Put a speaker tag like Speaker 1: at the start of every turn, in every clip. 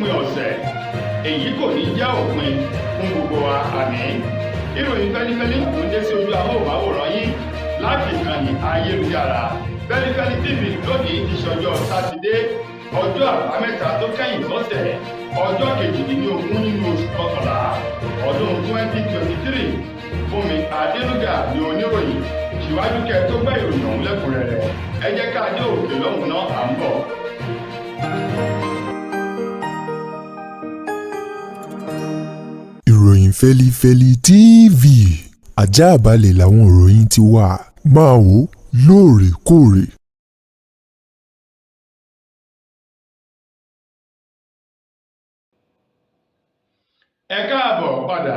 Speaker 1: òpin ọ̀sẹ̀ èyí kò ní jẹ́ òpin fún gbogbo wa àmín. Ìròyìn fẹ́lifẹ́li ló dé sí ojú amóhùnmáwòrán yín láti ìkànnì ayélujára Feli-feli TV lónìí ti ṣọjọ́ sátidé ọjọ́ àbámẹ́ta tó kẹ́yìn lọ́sẹ̀ ọjọ́ kejìdínlógún nínú oṣù kọkànlá ọdún 2023. Fúnmi Adénúgà ni oníròyìn. Síwájú kẹ́ tó gbọ́ ìròyìn ọ̀hún lẹ́kùnrẹ́rẹ́ ẹ jẹ́ ká dé òkè lọ́hùn náà à ń bọ̀.
Speaker 2: Ìròyìn Feli-feli TV àjààbálẹ̀ làwọn ìròyìn ti wà máa wò lóòrèkóòrè.
Speaker 1: Ẹ káàbọ̀ padà,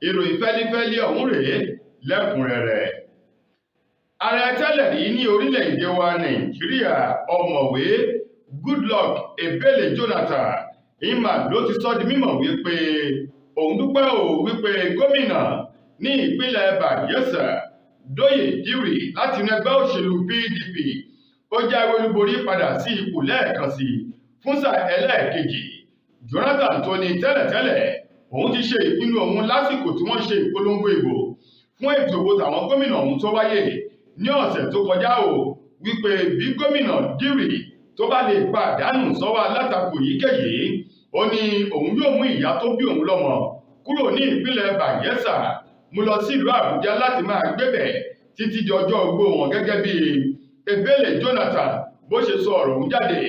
Speaker 1: ìròyìn fẹ́lifẹ́li ọ̀hún rèé lẹ́kùnrẹ́rẹ́. Ààrẹ tẹ́lẹ̀ rí ní orílẹ̀-èdè wa Nàìjíríà ọ̀mọ̀wé Goodluck Ebele Jonathan ló ti sọ di mímọ̀ wípé òun dúpẹ́ wípé gómìnà ní ìpínlẹ̀ Bayelsa Doye Diri láti inú ẹgbẹ́ òṣèlú PDP ó jáwé olúborí padà sí ipò lẹ́ẹ̀kan sí fún sáà ẹlẹ́ẹ̀kejì. Jonathan tó ní tẹ́lẹ̀tẹ́lẹ̀ òun ti ṣe ìpinnu òun lásìkò tí wọ́n ṣe ìpolongo ìbò fún ètò ìbò tàwọn gómìnà ọ̀hún tó wáyé ní ọ̀sẹ̀ tó kọjá wípé bí gómìnà Diri tó bá lè pàdánù sọ́wọ́ alátakò yíkéyìí ó ní òun yóò mú ìyá tó bí òun lọ́mọ kúrò ní ìpínlẹ̀ Bayelsa mú lọ sí ìlú Àbújá láti máa gbébẹ̀ títí di ọjọ́ ogbó wọn gẹ́gẹ́ bí Ebele Jonathan bó ṣe sọ ọ̀rọ̀ òun jáde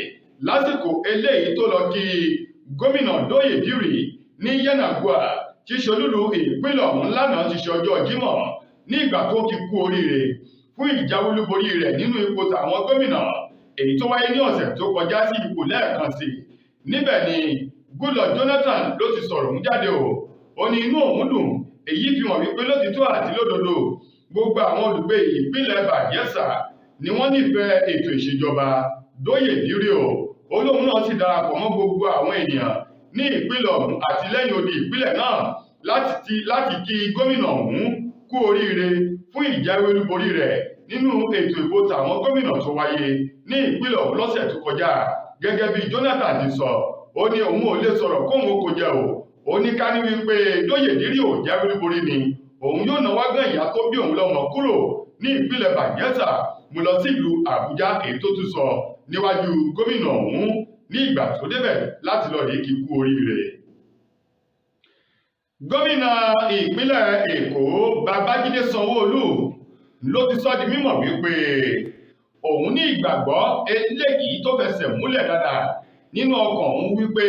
Speaker 1: lásìkò eléyìí tó lọ kí gómìnà Doye Diri ní Yenagoa tí ṣolúlu ìpínlẹ̀ ọ̀hún lánàá ti ṣe ọjọ́ Jímọ̀ ní ìgbà tó kí kú oríire fún ìjáwólúborí rẹ̀ nínú ipò tàwọn gómìnà èyí tó wáyé ní ọ̀sẹ̀ tó kọjá sí ipò lẹ́ẹ̀kan sí. Níbẹ̀ ni Goodluck Jonathan ló ti sọ̀rọ̀ òun jáde ó ní inú òun dùn èyí fi hàn wípé lótìtọ́ àti lódodo gbogbo àwọn olùgbé ìpínlẹ̀ Bayelsa ni wọ́n nífẹ̀ẹ́ ètò ìṣèjọba Doye Diri olóhùn náà sì darapọ̀ mọ́ gbogbo àwọn ènìyàn ní ìpínlẹ̀ ọ̀hún àti lẹ́yìn odi ìpínlẹ̀ náà láti kí gómìnà ọ̀hún kú oríire fún ìjáwé olúborí rẹ̀ nínú ètò ìbò tàwọn gómìnà tó wáyé ní ìpínlẹ̀ ọ̀hún lọ́sẹ̀ tó kọjá. Gẹ́gẹ́ bí Jonathan ti sọ ó ní òun ò lè sọ̀rọ̀ kóhun kò jẹ́ ó ní ká ní wípé Doye Diri ò jáwé olúborí ni òun yóò náwó gán ìyá tó bí òun lọ́mọ kúrò ní ìpínlẹ̀ Bayelsa mú lọ sí ìlú Àbújá èyí tó tún sọ níwájú gómìnà ọ̀hún ní ìgbà tó débẹ̀ láti lọ rí kíkú oríire. Gómìnà ìpínlẹ̀ Èkó Babájídé Sanwó-Olú ló ti sọ di mímọ̀ wípé òun ní ìgbàgbọ́ eléyìí tó fẹsẹ̀ múlẹ̀ dáadáa nínú ọkàn òun wípé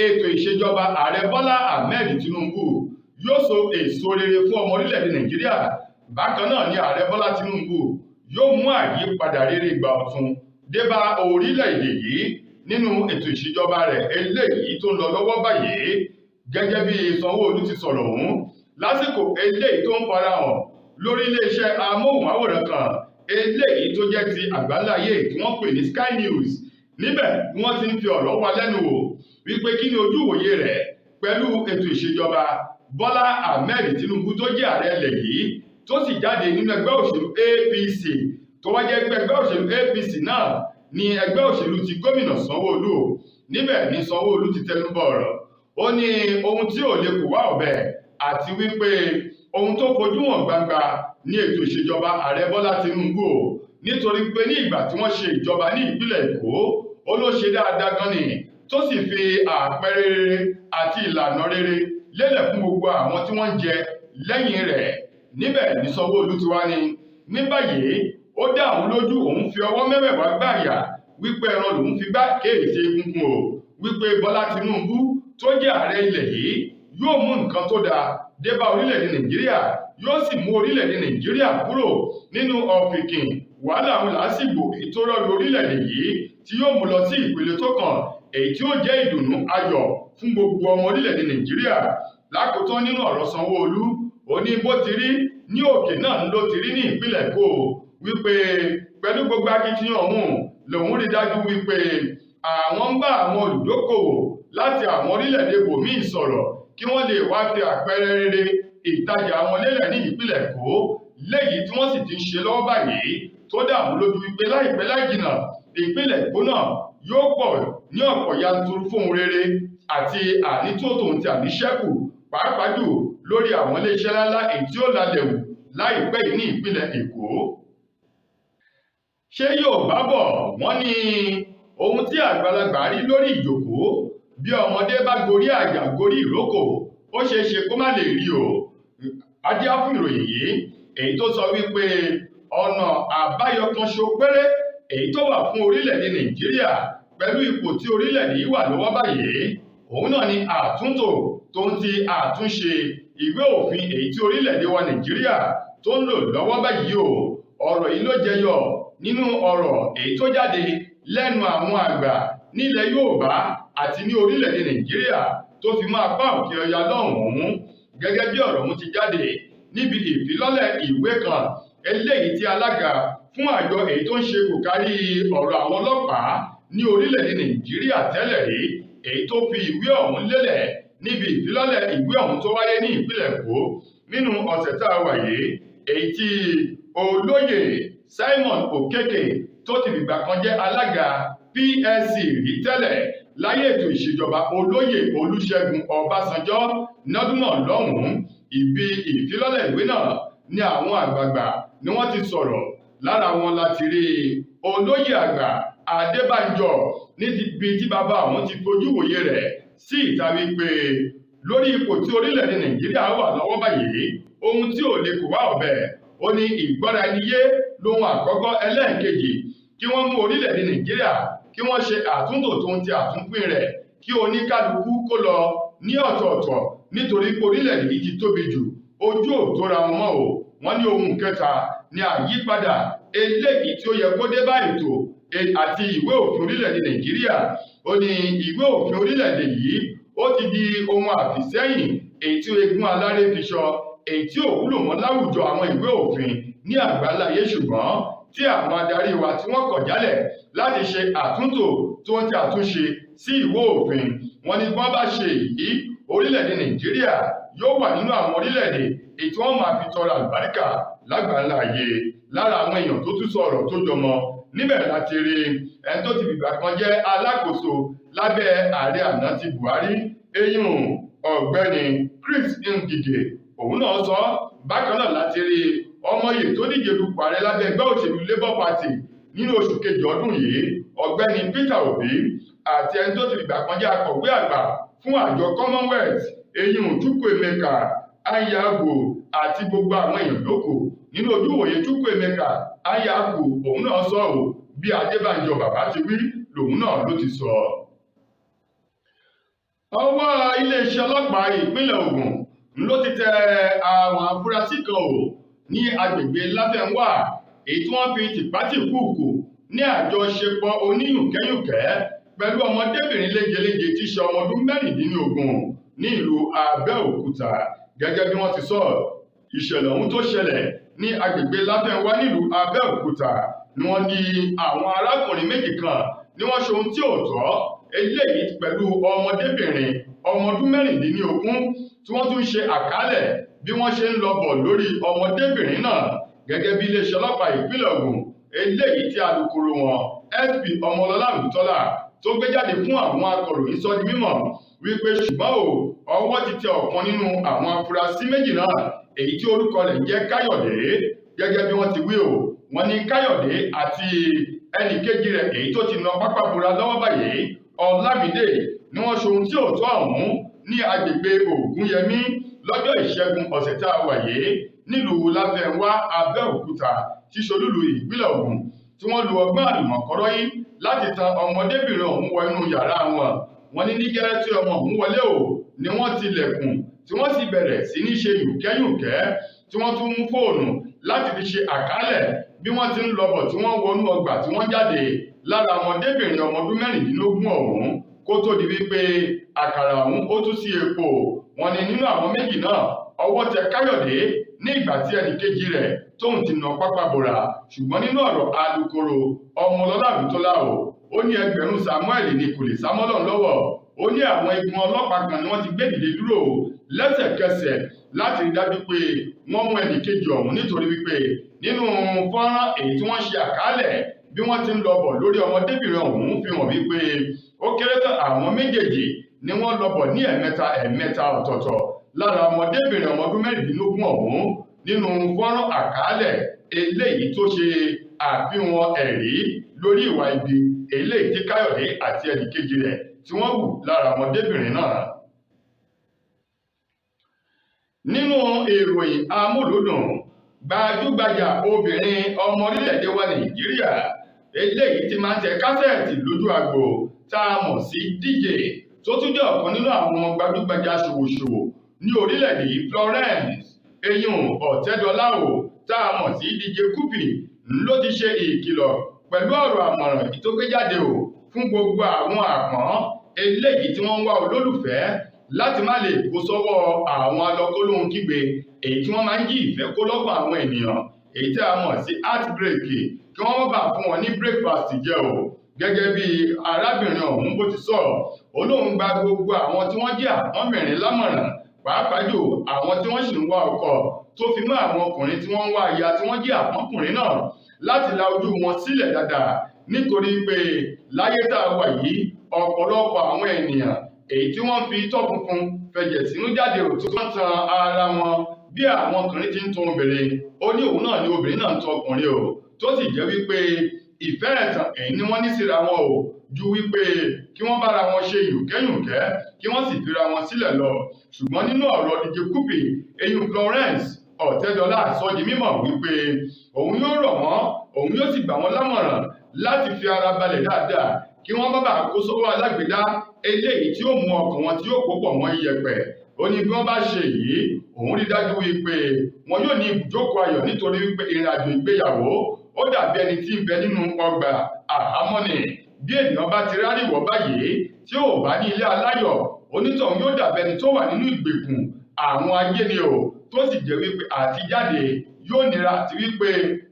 Speaker 1: ètò ìṣèjọba ààrẹ Bọ́lá Ahmed Tinubu yóò so èso rere fún ọmọ orílẹ̀-èdè Nàìjíríà. Bákan náà ni ààrẹ Bọ́lá Tinubu yóò mú àyípadà rere ìgbà ọ̀tun dé bá orílẹ̀-èdè yìí nínú ètò ìṣèjọba rẹ̀ eléyìí tó ń lọ lọ́wọ́ báyìí. Gẹ́gẹ́ bí Sanwó-Olú ti sọ̀rọ̀ ọ̀hún lásìkò eléyìí tó ń farahàn lórí iléeṣẹ́ amóhùnmáwòrán kan eléyìí tó jẹ́ ti àgbáláyé tí wọ́n pè ní Sky News. Níbẹ̀ ni wọ́n ti ń fi ọ̀rọ̀ wá lẹ́nu wò wípé kí ni ojú ìwòye rẹ̀ pẹ̀lú ètò ìṣèjọba Bọ́lá Ahmed Tinubu tó jẹ́ ààrẹ ilẹ̀ yìí tó sì jáde nínú ẹgbẹ́ òṣèlú APC tó wá jẹ́ ẹgbẹ́ òṣèlú APC náà ní ẹgbẹ́ òṣèlú ti gómìnà Sanwó-Olú. Níbẹ̀ ni Sanwó-Olú ti tẹnubọ̀ ọ̀rọ̀ ó ní ohun tí ò lè kó wá ọ̀bẹ àti wípé ohun tó fojú hàn gbangba ní ètò ìṣèjọba ààrẹ Bọ́lá Tinubu nítorí pé ní ìgbà tí wọ́n ṣe ìjọba ní ìpínlẹ̀ Èkó ó ló ṣe dáadáa gan ni tó sì fi àpẹẹrẹ rere àti ìlànà rere lélẹ̀ fún gbogbo àwọn tí wọ́n ń jẹ lẹ́yìn rẹ̀. Níbẹ̀ ni Sanwó-Olú ti wá ní báyìí ó dá òun lójú òun fi ọwọ́ mẹ́wẹ̀ẹ̀wá gbàyà wípé ẹran lòun fi gbá kéèsì egungun wípé Bọ́lá Tinubu tó jẹ́ ààrẹ ilẹ̀ yìí yóò mú nǹkan tó dáa dé bá orílẹ̀-èdè Nàìjíríà yóò sì mú orílẹ̀-èdè Nàìjíríà kúrò nínú ọ̀fìnkìn wàhálà àwọn làásìgbò èyí tó rọrùn orílẹ̀-èdè yìí tí yóò mú lọ sí ìpele tó kàn èyí tí ó jẹ́ ìdùnnú ayọ̀ fún gbogbo ọmọ orílẹ̀-èdè Nàìjíríà. Lákòótán nínú ọ̀rọ̀ Sanwó-Olú ó ní bó ti rí ní òkè náà ló ti rí ní ìpínlẹ̀ Èkó wípé pẹ̀lú gbogbo akitiyan ọ̀hún lòun rí dájú wípé àwọn ń bá àwọn olùdókòwò láti àwọn orílẹ̀-èdè bòmíì sọ̀rọ̀ kí wọ́n lè wá fi àpẹẹrẹ rere ìtajà wọn lélẹ̀ ní ìpínlẹ̀ Èkó léyìí tí wọ́n sì ti ń ṣe lọ́wọ́ báyìí tó dá àwọn lójú wípé láìpẹ́ láìjìnà ìpínlẹ̀ Èkó náà yóò pọ̀ ní ọ̀pọ̀ yanturu fún ohun rere àti ànító tòun ti àníṣẹ́kù pàápàá jù lórí àwọn iléeṣẹ́ ńláńlá èyí tí ó lalẹ̀ wù láìpẹ́ yìí ní ìpínlẹ̀ Èkó. Ṣé Yorùbá bọ̀ wọ́n ní ohun tí àgbàlagbà rí lórí ìjókòó bí ọmọdé bá gorí àjà gorí ìrókò ó ṣeé ṣe kó má lè rí o. Adíá fún ìròyìn yìí èyí tó sọ wípé ọ̀nà àbáyọ kan ṣo péré èyí tó wà fún orílẹ̀-èdè Nàìjíríà pẹ̀lú ipò tí orílẹ̀-èdè yìí wà lọ́wọ́ báyìí òun náà ni àtúntò tó ń ti àtúnṣe ìwé òfin èyí tí orílẹ̀-èdè wa Nàìjíríà tó ń lò lọ́wọ́ báyìí o. Ọ̀rọ̀ yìí ló jẹyọ nínú ọ̀rọ̀ èyí tó jáde lẹ́nu àwọn àgbà nílẹ̀ Yorùbá àti ní orílẹ̀-èdè Nàìjíríà tó fi mọ́ apá òkè ọya lọ́hùn-ún gẹ́gẹ́ bí ọ̀rọ̀ ọ̀hún ti jáde níbi ìfilọ́lẹ̀ ìwé kan eléyìí tí alága fún àjọ èyí tó ń ṣe kò kárí ọ̀rọ̀ àwọn ọlọ́pàá ní orílẹ̀-èdè Nàìjíríà tẹ́lẹ̀ rí èyí tó fi ìwé ọ̀hún lélẹ̀ níbi ìfilọ́lẹ̀ ìwé ọ̀hún tó wáyé ní ìpínlẹ̀ Èkó nínú ọ̀sẹ̀ tá a wà yìí èyí tí olóyè Simon Okeke tó ti fìgbà kan jẹ́ alága PSC rí tẹ́lẹ̀ láyé ètò ìṣèjọba olóyè Olúṣẹ́gun Ọbásanjọ́ lọ́dún náà lọ́hùn-ún. Ibi ìfilọ́lẹ̀ ìwé náà ni àwọn àgbààgbà ni wọ́n ti sọ̀rọ̀ lára wọn láti rí olóyè àgbà Adebanjo níbi tí bàbá àwọn ti fojú wòye rẹ̀ sí ìta wípé lórí ipò tí orílẹ̀-èdè Nàìjíríà wà lọ́wọ́ báyìí ohun tí ò lè kó wá ọ̀bẹ ó ní ìgbọ́ra ẹni yé lohun àkọ́kọ́ ẹlẹ́ẹ̀kejì kí wọ́n mú orílẹ̀-èdè Nàìjíríà kí wọ́n ṣe àtúntò tó ń ti àtúnpín rẹ̀ kí oníkálukú kó lọ ní ọ̀tọ̀ọ̀tọ̀ nítorí pé orílẹ̀-èdè yìí ti tóbi jù ojú ò tó ra wọn mọ́ o. Wọ́n ní ohun kẹta ni àyípadà eléyìí tí ó yẹ kó dé bá ètò àti ìwé òfin orílẹ̀-èdè Nàìjíríà. Ó ní ìwé òfin orílẹ̀-èdè yìí ó ti di ohun àfìsẹ́yìn èyí tí eégún aláré fi ṣọ èyí tí ò wúlò mọ́ láwùjọ àwọn ìwé òfin ní àgbáláyé ṣùgbọ́n tí àwọn adarí wa tí wọ́n kọ̀ jálẹ̀ láti ṣe àtúntò tó ń ti àtúnṣe sí ìwé òfin. Wọ́n ní wọ́n bá ṣe èyí orílẹ̀-èdè Nàìjíríà yóò wà nínú àwọn orílẹ̀-èdè èyí tí wọ́n máa fi tọrọ àlùbáríkà lágbàláyé. Lára àwọn èèyàn tó tún sọ̀rọ̀ tó jọmọ níbẹ̀ láti rí ẹni tó ti fìgbà kan jẹ́ alákòóso lábẹ́ ààrẹ àná ti Buhari eyín ọ̀gbẹ́ni Chris Ngige òun náà sọ. Bákan náà láti rí ọmọye tó díje dupò ààrẹ lábẹ́ ẹgbẹ́ òṣèlú Labour Party nínú oṣù kejì ọdún yìí ọ̀gbẹ́ni Peter Obi àti ẹni tó ti fìgbà kan jẹ́ akọ̀wé àgbà fún àjọ Commonwealth eyín Chukwuemeka Anyago àti gbogbo àwọn èèyàn lóko. Nínú ojú ìwòye Chukwuemeka Anyago òun náà sọ ò bí Adebanjo bàbá ti wí lòun náà ló ti sọ. Ọwọ́ iléeṣẹ́ ọlọ́pàá ìpínlẹ̀ Ògùn ló ti tẹ àwọn afurasí kan ò ní agbègbè Láfẹnwá èyí tí wọ́n fi tìpátìkúùkù ní àjọṣepọ̀ oníyùnkẹ́yùnkẹ́ pẹ̀lú ọmọdébìnrin léjeléje tí í ṣe ọmọ ọdún 16 ní ìlú Abẹ́òkúta. Gẹ́gẹ́ bí wọ́n ti sọ ìṣẹ̀lẹ̀ ọ̀hún tó ṣẹlẹ̀ ní agbègbè Láfẹnwá nílùú Abẹ́òkúta ni wọ́n ní àwọn arákùnrin méjì kan ni wọ́n ṣe ohun tí ò tọ́ eléyìí pẹ̀lú ọmọdébìnrin ọmọ ọdún 16 tí wọ́n tún ṣe àkálẹ̀ bí wọ́n ṣe ń lọ bọ̀ lórí ọmọdébìnrin náà. Gẹ́gẹ́ bí iléeṣẹ́ ọlọ́pàá ìpínlẹ̀ Ògùn eléyìí tí alukoro wọn SP Ọmọlọ́lá Olùtọ́lá tó gbé jáde fún àwọn akọ̀ròyìn sọ di mímọ̀ wípé ṣùgbọ́n ọwọ́ ti tẹ ọ̀kan nínú àwọn afurasí méjì náà èyí tí orúkọ rẹ̀ jẹ́ Káyọ̀dé. Gẹ́gẹ́ bí wọ́n ti wí wọ́n ní Káyọ̀dé àti ẹnì kejì rẹ̀ èyí tó ti na pápá bora lọ́wọ́ báyìí Ọlámídé ni wọ́n ṣe ohun tí ò tọ́ ọ̀hún ní agbègbè Ògúnyẹmí lọ́jọ́ ìṣẹ́gun ọ̀sẹ̀ tá a wà yìí nílùú Láfẹnwá Abẹ́òkúta tí ṣolúlu ìpínlẹ̀ Ògùn tí wọ́n lu ọgbọ́n àlùmọ̀kọ́rọ́ yìí láti tan ọmọdébìnrin ọ̀hún wọ inú yàrá wọn. Wọ́n ní ní gẹ́rẹ́ tí ọmọ ọ̀hún wọlé ni wọ́n tilẹ̀kùn tí wọ́n sì bẹ̀rẹ̀ sí ní ṣe yùnkẹ́yùnkẹ́ tí wọ́n tún mú fóònù láti fi ṣe àkálẹ̀ bí wọ́n ti ń lọbọ̀ tí wọ́n wọnú ọgbà tí wọ́n jáde lára ọmọdébìnrin ọmọ ọdún 16 ọ̀hún kó tó di wípé àkàrà ọ̀hún ó tú sí epo. Wọ́n ní nínú àwọn méjì náà ọwọ́ tẹ Káyọ̀dé ní ìgbà tí ẹnì kejì rẹ̀ tóun ti nà pápá bora. Ṣùgbọ́n nínú ọ̀rọ̀ alukoro Ọmọlọ́lá Olùtọ́lá ó ní ẹgbẹ̀rún Samuel ni kò lè sámọ́lọ̀ lọ́wọ́. Ó ní àwọn igun ọlọ́pàá kan ni wọ́n ti gbé dìde dúró lẹ́sẹ̀kẹsẹ̀ láti rí dájú pé wọ́n mú ẹnìkejì ọ̀hún nítorí wípé nínú fọ́nrán èyí tí wọ́n ṣe àkálẹ̀ bí wọ́n ti ń lọ bọ̀ lórí ọmọdébìnrin ọ̀hún fi hàn wípé ó kéré tán àwọn méjèèjì ni wọ́n lọ bọ̀ ní ẹ̀mẹ́ta ọ̀tọ̀ọ̀tọ̀ lára ọmọdébìnrin ọmọ ọdún mẹ́rìndínlógún ọ̀hún nínú fọ́nrán àkálẹ̀ eléyìí tó ṣe àfihàn ẹ̀rí lórí ìwà ibi eléyìí tí Káyọ̀dé àti ẹnìkejì rẹ̀ tí wọ́n hù lára ọmọdébìnrin náà. Nínú ìròyìn amúlùúdùn, gbajúgbajà obìnrin ọmọ orílẹ̀-èdè wa Nàìjíríà eléyìí tí máa ń tẹ kásẹ̀tì lójú agbo tá a mọ̀ sí DJ tó tún jẹ́ ọ̀kan nínú àwọn gbajúgbajà ṣòwòṣòwò ní orílẹ̀-èdè yìí Florence eyín Ọ̀tẹ́dọ́lá tá a mọ̀ sí DJ Cuppy ló ti ṣe ìkìlọ̀ pẹ̀lú ọ̀rọ̀ àmọ̀ràn tó gbé jáde fún gbogbo àwọn àpọ́n eléyìí tí wọ́n ń wá olólùfẹ́ láti má lè kó sọ́wọ́ àwọn alọ́kólóhun kígbe èyí tí wọ́n máa ń yí ìfẹ́ kó lọ́kàn àwọn ènìyàn èyí tí a mọ̀ sí heartbreak kí wọ́n má bàa fún wọn ní breakfast jẹ gẹ́gẹ́ bí arábìnrin ọ̀hún bó ti sọ olóhùn gba gbogbo àwọn tí wọ́n jẹ́ àpọ́nbìnrin lámọ̀ràn pàápàá jù àwọn tí wọ́n sì ń wá ọkọ tó fi mọ́ àwọn ọkùnrin tí wọ́n ń wá aya tí wọ́n jẹ́ àpọ́nkùnrin náà láti la ojú wọn sílẹ̀ dáadáa nítorí pé láyé tá a wà yìí ọ̀pọ̀lọpọ̀ àwọn ènìyàn èyí tí wọ́n fi itọ́ funfun fẹ̀jẹ̀ sínú jáde tí wọ́n tan ara wọn bí àwọn ọkùnrin ti ń tan obìnrin ó ní òun náà ni obìnrin náà ń tan ọkùnrin tó sì jẹ́ wípé ìfẹ́ ẹ̀tàn èyí ni wọ́n ní síra wọn ju wípé kí wọ́n bára wọn ṣe yùnkẹ́yùnkẹ́ kí wọ́n sì fira wọn sílẹ̀ lọ ṣùgbọ́n nínú ọ̀rọ̀ DJ Cuppy eyín Florence Ọ̀tẹ́dọ́lá sọ di mímọ̀ wípé òun yóò rọ̀ wọ́n òun yóò sì gbà wọ́n lámọ̀ràn láti fi ara balẹ̀ dáadáa kí wọ́n bá bàa kó sọ́wọ́ alágbèédá eléyìí tí ó mú ọkàn wọn tí ó kó pọ̀ mọ́ iyẹ̀pẹ̀ ó ní bí wọ́n bá ṣe yìí òun rí dájú wípé wọn yóò ní ibùjókòó ayọ̀ nítorí wípé ìrìn àjò ìgbéyàwó ó dàbí ẹni tí ń bẹ nínú ọgbà àhámọ́ ni bí ènìyàn bá ti ráríwọ̀ báyìí tí ò bá ní ilé aláyọ̀ onítọ̀hún yóò dàbí ẹni tó wà nínú ìgbèkùn àwọn ayé ni tó sì jẹ́ wípé àtijáde yóò nira àti wípé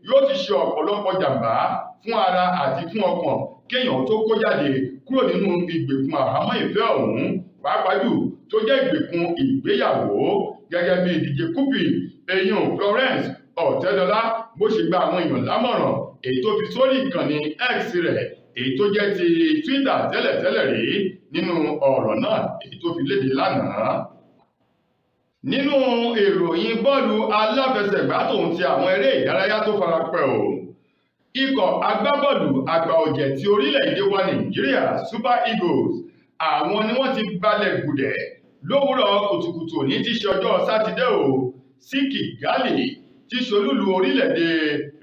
Speaker 1: yóò ti ṣe ọ̀pọ̀lọpọ̀ jàǹbá fún ara àti fún ọkàn kéèyàn tó kó jáde kúrò nínú ìgbèkùn àhámọ́ ìfẹ́ ọ̀hún pàápàá jù tó jẹ́ ìgbèkùn ìgbéyàwó gẹ́gẹ́ bí DJ Cuppy eyín Florence Ọ̀tẹ́dọ́lá bó ṣe gba àwọn èèyàn lámọ̀ràn èyí tó fi sórí ìkànnì X rẹ̀ èyí tó jẹ́ ti Twitter tẹ́lẹ̀tẹ́lẹ̀ rí nínú ọ̀rọ̀ náà èyí tó fi léde lánàá. Nínú ìròyìn bọ́ọ̀lù aláfẹsẹ̀gbá tòun ti àwọn eré ìdárayá tó farapẹ́ ikọ̀ agbábọ́ọ̀lù àgbà ọ̀jẹ̀ ti orílẹ̀-èdè wa Nigeria Super Eagles àwọn ni wọ́n ti balẹ̀ gùdẹ̀ lówùúrọ̀ kùtùkùtù ní tí ṣe ọjọ́ sátidé sí Kigali tí ṣolúlu orílẹ̀-èdè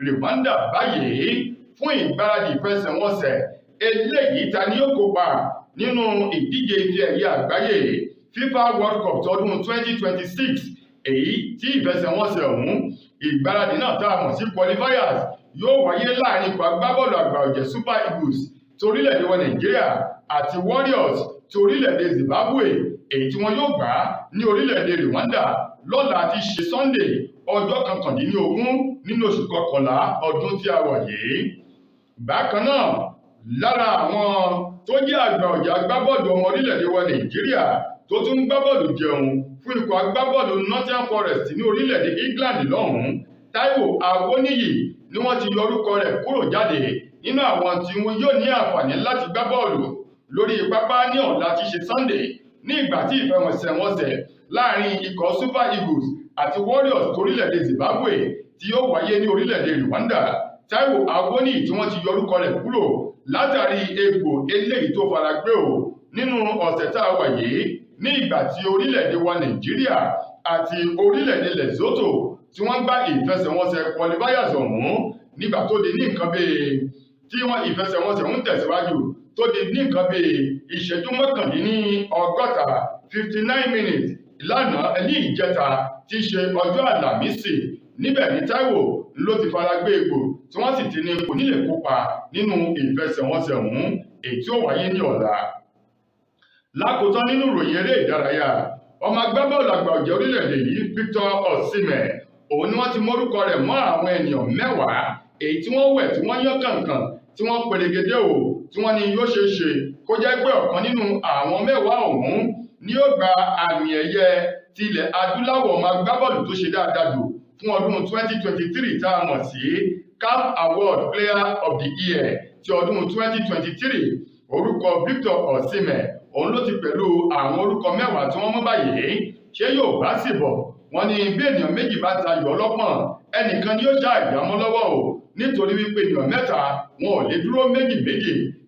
Speaker 1: Rwanda báyìí fún ìgbáradì ìfẹsẹ̀wọnsẹ̀ eléyìí ta ni yóò kópa nínú ìdíje ife ẹ̀yẹ àgbáyé FIFA World Cup tọdún 2026 èyí tí ìfẹsẹ̀wọnsẹ̀ ọ̀hún ìgbáradì náà tá a mọ̀ sí qualifiers yóò wáyé láàrin ikọ̀ agbábọ́ọ̀lù àgbà ọ̀jẹ̀ Super Eagles ti orílẹ̀-èdè wa Nàìjíríà àti Warriors ti orílẹ̀-èdè Zimbabwe èyí tí wọn yóò gbá ní orílẹ̀-èdè Rwanda lọ́la ti ṣe Sunday ọjọ́ 19 nínú oṣù kọkànlá ọdún tí a wà yìí. Bákan náà lára àwọn tó jẹ́ àgbà ọ̀jẹ̀ agbábọ́ọ̀lù ọmọ orílẹ̀-èdè wa Nàìjíríà tó tún ń gbábọ́ọ̀lù jẹun fún ikọ̀ agbábọ́ọ̀lù Nottingham Forest ní orílẹ̀-èdè England lọ́hùn-ún Táíwò Awoniyi ni wọ́n ti yọ orúkọ rẹ̀ kúrò jáde nínú àwọn tí wọn yóò ní àǹfààní láti gbá bọ́ọ̀lù lórí pápá ní ọ̀la tí ṣe Sunday ní ìgbà tí ìfẹsẹ̀wọnsẹ̀ láàrin ikọ̀ Super Eagles àti Warriors torílẹ̀-èdè Zimbabwe tí yóò wáyé ní orílẹ̀-èdè Rwanda. Táíwò Awoniyi tí wọ́n ti yọ orúkọ rẹ̀ kúrò látàrí egbò eléyìí tó fara gbé nínú ọ̀sẹ̀ tá a wà yìí ní ìgbà tí orílẹ̀-èdè wa Nàìjíríà àti orílẹ̀-èdè Lesotho tí wọ́n gbá ìfẹsẹ̀wọnsẹ̀ qualifiers ọ̀hún nígbà tó di ní nǹkan bíi tí wọ́n ìfẹsẹ̀wọnsẹ̀ ń tẹ̀síwájú tó di ní nǹkan bíi ìṣẹ́jú 59 minutes lánàá ní ìjẹta tí í ṣe ọjọ́ Àlàmísì níbẹ̀ ní Táíwò ló ti fara gbé egbò tí wọ́n sì ti ní kò ní lè kópa nínú ìfẹsẹ̀wọnsẹ̀ ọ̀hún èyí tí ó wáyé ní ọ̀la. Lákòótán nínú ìròyìn eré ìdárayá ọmọ agbábọ́ọ̀lù àgbà ọ̀jẹ̀ orílẹ̀-èdè yìí Victor Osimhen òun ni wọ́n ti mórúkọ rẹ̀ mọ́ àwọn ènìyàn 10 èyí tí wọ́n wẹ̀ tí wọ́n yán kànkàn tí wọ́n perégedé tí wọ́n ní yóò ṣeé ṣe kó jẹ́ pé ọ̀kan nínú àwọn 10 ọ̀hún ni yóò gba àmì ẹ̀yẹ ti ilẹ̀ adúláwọ̀ máa gbá bọ́ọ̀lù tó ṣe dáadáa jù fún ọdún 2023 tá a mọ̀ sí CAF Award Player of the Year ti ọdún 2023 orúkọ Victor Osimhen òun ló ti pẹ̀lú àwọn orúkọ mẹ́wàá tí wọ́n mú báyìí. Ṣé yóò bá sì bọ̀ wọ́n ní bí ènìyàn méjì bá tayò ọlọ́pọ̀n ẹnìkan ni yóò já ìgbàmọ́ lọ́wọ́ o nítorí wípé ènìyàn mẹ́ta wọn ò lè dúró méjì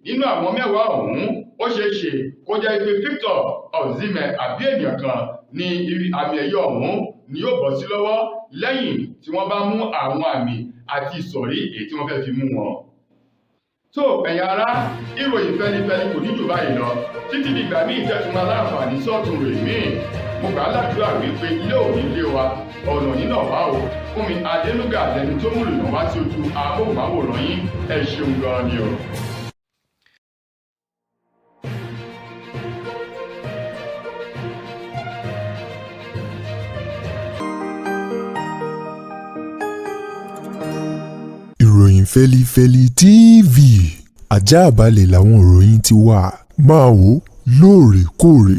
Speaker 1: nínú àwọn mẹ́wàá ọ̀hún. Ó ṣeé ṣe kó jẹ́ pé Victor Osimhen àbí ènìyàn kan ní àmì ẹ̀yẹ ọ̀hún ni yóò bọ́ sí lọ́wọ́ lẹ́yìn tí wọ́n bá mú àwọn àmì àti ìsọ̀rí èyí tí wọ́n fẹ́ fi mú wọn. tó ẹ̀yin ará ìròyìn fẹ́lifẹ́li kò ní jù báyìí lọ títí dìgbà míì tẹ̀tún aláǹfààní sọ́ọ̀tún rè míì. Mo gbà á ládùúrà wípé ilé òní ilé wa ọ̀nà yìí náà wá o. Fún mi Adénúgà lẹni tó múlò náà wá sí ojú amóhùnmáwòrán yín. Ẹ ṣeun gan ni o.
Speaker 2: ìròyìn Feli-feli TV àjààbálẹ̀ làwọn ìròyìn ti wà máa wò lóòrèkóòrè.